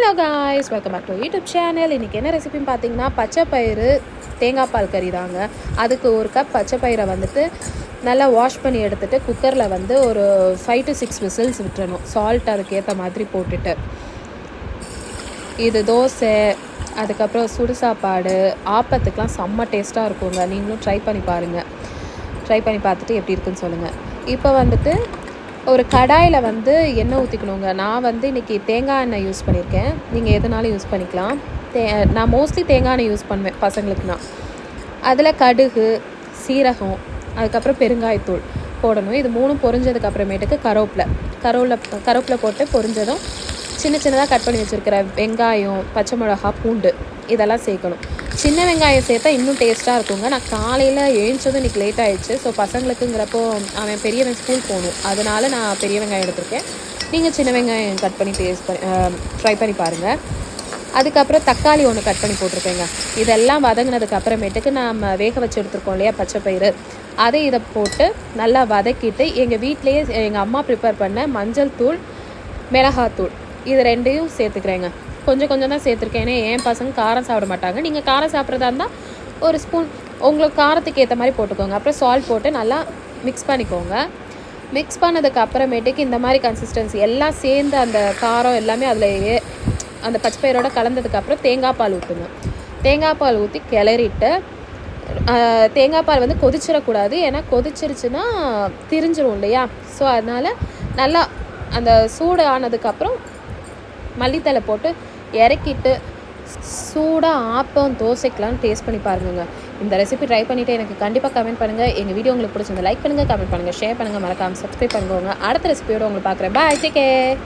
Hello guys, welcome back to YouTube channel. இன்றைக்கி என்ன ரெசிபின்னு பார்த்தீங்கன்னா பச்சை பயிறு தேங்காய் பால் கறி தாங்க. அதுக்கு ஒரு கப் பச்சை பயிரை வந்துட்டு நல்லா வாஷ் பண்ணி எடுத்துகிட்டு குக்கரில் வந்து ஒரு 5 to 6 விசில்ஸ் விட்டுறணும். சால்ட் அதுக்கேற்ற மாதிரி போட்டுட்டு, இது தோசை, அதுக்கப்புறம் சுடு சாப்பாடு, ஆப்பத்துக்கெலாம் செம்ம டேஸ்ட்டாக இருக்குங்க. நீங்களும் ட்ரை பண்ணி பாருங்கள். ட்ரை பண்ணி பார்த்துட்டு எப்படி இருக்குன்னு சொல்லுங்கள். இப்போ வந்துட்டு ஒரு கடாயில் வந்து எண்ணெய் ஊற்றிக்கணுங்க. நான் வந்து இன்றைக்கி தேங்காய் எண்ணெய் யூஸ் பண்ணியிருக்கேன். நீங்கள் எதுனாலும் யூஸ் பண்ணிக்கலாம். நான் மோஸ்ட்லி தேங்காய் எண்ணெய் யூஸ் பண்ணுவேன் பசங்களுக்குனா. அதில் கடுகு, சீரகம், அதுக்கப்புறம் பெருங்காயத்தூள் போடணும். இது மூணும் பொரிஞ்சதுக்கு அப்புறமேட்டுக்கு கருவேப்பிலை போட்டு பொரிஞ்சதும் சின்ன சின்னதாக கட் பண்ணி வச்சுருக்கிற வெங்காயம், பச்சை மிளகா, பூண்டு இதெல்லாம் சேர்க்கணும். சின்ன வெங்காயம் சேர்த்தா இன்னும் டேஸ்ட்டாக இருக்குங்க. நான் காலையில் எழுந்ததும் இன்றைக்கி லேட் ஆகிடுச்சு. ஸோ பசங்களுக்குங்கிறப்போ அவன் பெரியவன் ஸ்கூல் போகணும், அதனால் நான் பெரிய வெங்காயம் எடுத்திருக்கேன். நீங்கள் சின்ன வெங்காயம் கட் பண்ணி ட்ரை பண்ணி பாருங்கள். அதுக்கப்புறம் தக்காளி ஒன்று கட் பண்ணி போட்டிருக்கேங்க. இதெல்லாம் வதங்கினதுக்கு அப்புறமேட்டுக்கு நம்ம வேக வச்சு எடுத்துருக்கோம் இல்லையா பச்சை பயிறு, இதை போட்டு நல்லா வதக்கிட்டு எங்கள் வீட்டிலையே எங்கள் அம்மா ப்ரிப்பேர் பண்ண மஞ்சள் தூள், மிளகாத்தூள் இது ரெண்டையும் சேர்த்துக்கிறேங்க. கொஞ்சம் தான் சேர்த்துருக்கேன். ஏன்னா என் பசங்க காரம் சாப்பிட மாட்டாங்க. நீங்கள் காரம் சாப்பிட்றதா இருந்தால் ஒரு ஸ்பூன் உங்களுக்கு காரத்துக்கு ஏற்ற மாதிரி போட்டுக்கோங்க. அப்புறம் சால்ட் போட்டு நல்லா மிக்ஸ் பண்ணிக்கோங்க. மிக்ஸ் பண்ணதுக்கு அப்புறமேட்டுக்கு இந்த மாதிரி கன்சிஸ்டன்சி எல்லாம் சேர்ந்து அந்த காரம் எல்லாமே அதில் அந்த பச்சை பயிரோட கலந்ததுக்கப்புறம் தேங்காய் பால் ஊற்றுங்க. தேங்காய் பால் ஊற்றி கிளறிட்டு, தேங்காய் பால் வந்து கொதிச்சிடக்கூடாது. ஏன்னா கொதிச்சிருச்சுன்னா திரிஞ்சிரும் இல்லையா. ஸோ அதனால் நல்லா அந்த சூடு ஆனதுக்கப்புறம் மல்லித்தலை போட்டு இறக்கிட்டு சூடாக ஆப்பம், தோசைக்கெலாம் டேஸ்ட் பண்ணி பாருங்க. இந்த ரெசிபி ட்ரை பண்ணிவிட்டு எனக்கு கண்டிப்பாக கமெண்ட் பண்ணுங்கள். எங்கள் வீடியோ உங்களுக்கு பிடிச்சிருந்தா லைக் பண்ணுங்கள், கமெண்ட் பண்ணுங்கள், ஷேர் பண்ணுங்கள், மறக்காமல் சப்ஸ்கிரைப் பண்ணுங்க. அடுத்த ரெசிபியோடு உங்களை பார்க்குறேன். பாய், டேக் கேர்.